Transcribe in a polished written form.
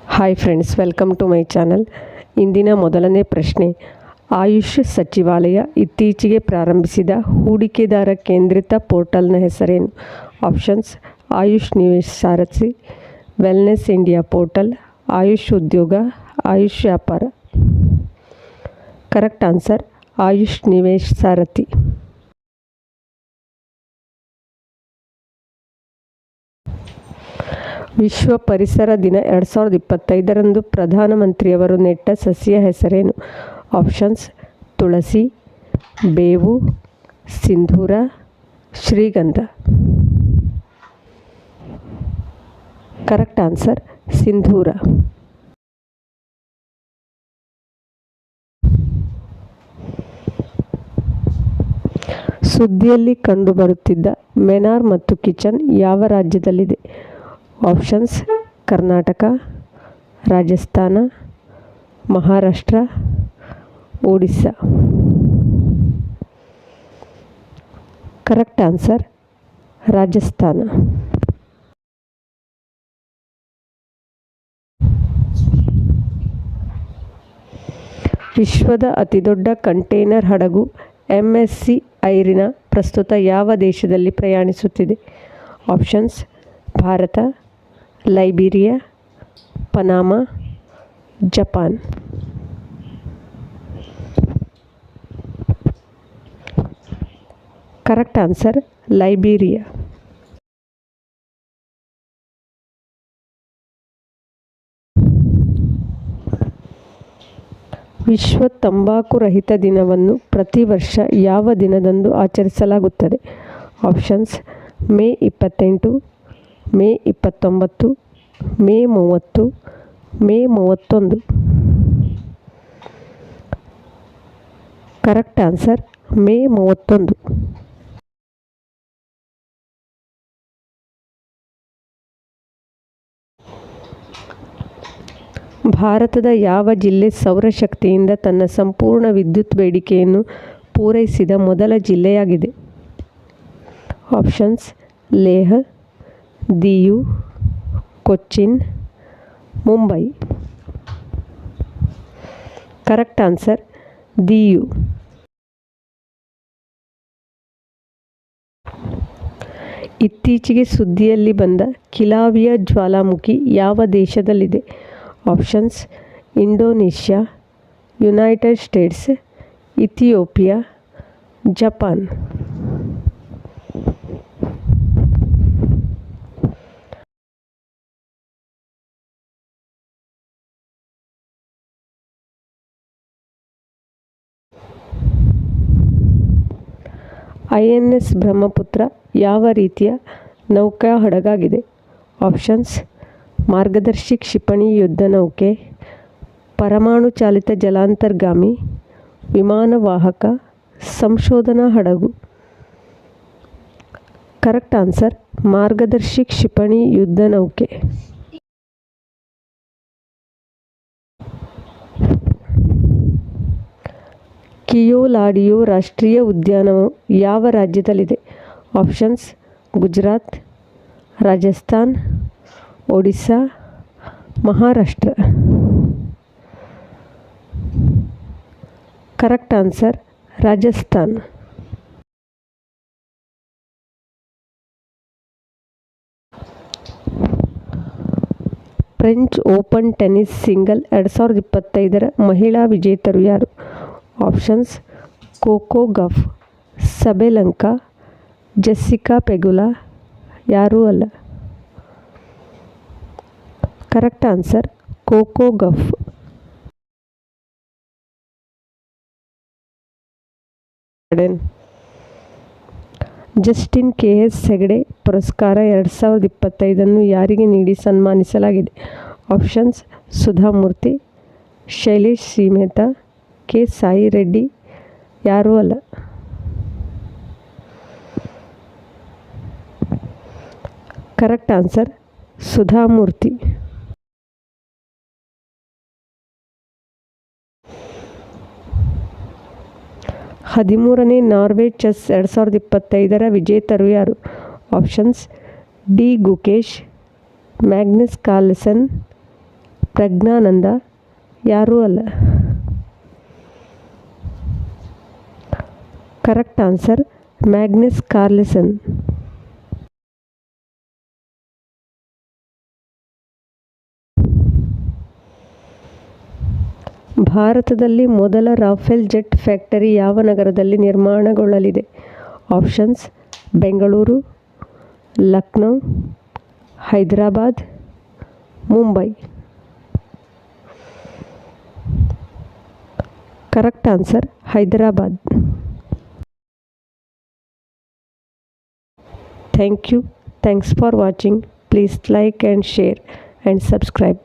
Hi friends, welcome to my channel. ಇಂದಿನ ಮೊದಲನೇ ಪ್ರಶ್ನೆ, ಆಯುಷ್ ಸಚಿವಾಲಯ ಇತ್ತೀಚೆಗೆ ಪ್ರಾರಂಭಿಸಿದ ಹೂಡಿಕೆದಾರ ಕೇಂದ್ರಿತ ಪೋರ್ಟಲ್ನ ಹೆಸರೇನು? ಆಪ್ಷನ್ಸ್: ಆಯುಷ್ ನಿವೇಶ್ ಸಾರಥಿ, ವೆಲ್ನೆಸ್ ಇಂಡಿಯಾ ಪೋರ್ಟಲ್, ಆಯುಷ್ ಉದ್ಯೋಗ, ಆಯುಷ್ ವ್ಯಾಪಾರ. ಕರೆಕ್ಟ್ ಆನ್ಸರ್ ಆಯುಷ್ ನಿವೇಶ್ ಸಾರಥಿ. ವಿಶ್ವ ಪರಿಸರ ದಿನ 2025ರಂದು ಪ್ರಧಾನಮಂತ್ರಿಯವರು ನೆಟ್ಟ ಸಸ್ಯ ಹೆಸರೇನು? ಆಪ್ಷನ್ಸ್: ತುಳಸಿ, ಬೇವು, ಸಿಂಧೂರ, ಶ್ರೀಗಂಧ. ಕರೆಕ್ಟ್ ಆನ್ಸರ್ ಸಿಂಧೂರ. ಸುದ್ದಿಯಲ್ಲಿ ಕಂಡುಬರುತ್ತಿದ್ದ ಮೆನಾರ್ ಮತ್ತು ಕಿಚನ್ ಯಾವ ರಾಜ್ಯದಲ್ಲಿದೆ? Options: Karnataka, Rajasthan, Maharashtra, Odisha. Correct answer Rajasthan. ವಿಶ್ವದ ಅತಿದೊಡ್ಡ ಕಂಟೈನರ್ ಹಡಗು MSC ಐರಿನಾ ಪ್ರಸ್ತುತ ಯಾವ ದೇಶದಲ್ಲಿ ಪ್ರಯಾಣಿಸುತ್ತಿದೆ? Options: Bharat, Liberia, Panama, Japan. Correct answer Liberia. ವಿಶ್ವ ತಂಬಾಕು ರಹಿತ ದಿನವನ್ನು ಪ್ರತಿ ವರ್ಷ ಯಾವ ದಿನದಂದು ಆಚರಿಸಲಾಗುತ್ತದೆ? Options: May 28, May 29, May 30, May 31. Correct answer May 31. ಭಾರತದ ಯಾವ ಜಿಲ್ಲೆ ಸೌರಶಕ್ತಿಯಿಂದ ತನ್ನ ಸಂಪೂರ್ಣ ವಿದ್ಯುತ್ ಬೇಡಿಕೆಯನ್ನು ಪೂರೈಸಿದ ಮೊದಲ ಜಿಲ್ಲೆಯಾಗಿದೆ? Options: Leh, Diu, Cochin, Mumbai. Correct answer Diu. ಇತ್ತೀಚೆಗೆ ಸುದ್ದಿಯಲ್ಲಿ ಬಂದ ಕಿಲಾವಿಯ ಜ್ವಾಲಾಮುಖಿ ಯಾವ ದೇಶದಲ್ಲಿದೆ? Options: Indonesia, United States, Ethiopia, Japan. INS Brahmaputra ಯಾವ ರೀತಿಯ ನೌಕಾ ಹಡಗಾಗಿದೆ? ಆಪ್ಷನ್ಸ್: ಮಾರ್ಗದರ್ಶಿ ಕ್ಷಿಪಣಿ ಯುದ್ಧ ನೌಕೆ, ಪರಮಾಣು ಚಾಲಿತ ಜಲಾಂತರ್ಗಾಮಿ, ವಿಮಾನ ವಾಹಕ, ಸಂಶೋಧನಾ ಹಡಗು. ಕರೆಕ್ಟ್ ಆನ್ಸರ್ ಮಾರ್ಗದರ್ಶಿ ಕ್ಷಿಪಣಿ ಯುದ್ಧ ನೌಕೆ. ಕಿಯೋಲಾಡಿಯೋ ರಾಷ್ಟ್ರೀಯ ಉದ್ಯಾನವು ಯಾವ ರಾಜ್ಯದಲ್ಲಿದೆ? Options: Gujarat, Rajasthan, Odisha, Maharashtra. Correct answer Rajasthan. French Open tennis single 2025ರ ಮಹಿಳಾ ವಿಜೇತರು ಯಾರು? Options: Coco Gauff, Sabalenka, Jessica Pegula, ಯಾರೂ ಅಲ್ಲ. Correct answer Coco Gauff. Justice KS Hegde ಪುರಸ್ಕಾರ 2025 ಯಾರಿಗೆ ನೀಡಿ ಸನ್ಮಾನಿಸಲಾಗಿದೆ? ಆಪ್ಷನ್ಸ್: ಸುಧಾಮೂರ್ತಿ, ಶೈಲೇಶ್ ಶ್ರೀಮೇತಾ, ಕೆ ಸಾಯಿ ರೆಡ್ಡಿ, ಯಾರೂ ಅಲ್ಲ. Correct answer Sudha Murty. 13ನೇ ನಾರ್ವೆ ಚೆಸ್ 2025ರ ವಿಜೇತರು ಯಾರು? Options: D Gukesh, Magnus Carlsen, Praggnanandhaa ಯಾರೂ ಅಲ್ಲ. Correct answer Magnus Carlsen. ಭಾರತದಲ್ಲಿ ಮೊದಲ ರಾಫೆಲ್ ಜೆಟ್ ಫ್ಯಾಕ್ಟರಿ ಯಾವ ನಗರದಲ್ಲಿ ನಿರ್ಮಾಣಗೊಳ್ಳಲಿದೆ? Options: Bengaluru, Lucknow, Hyderabad, Mumbai. Correct answer Hyderabad. Thank you. Thanks for watching. Please like and share and subscribe.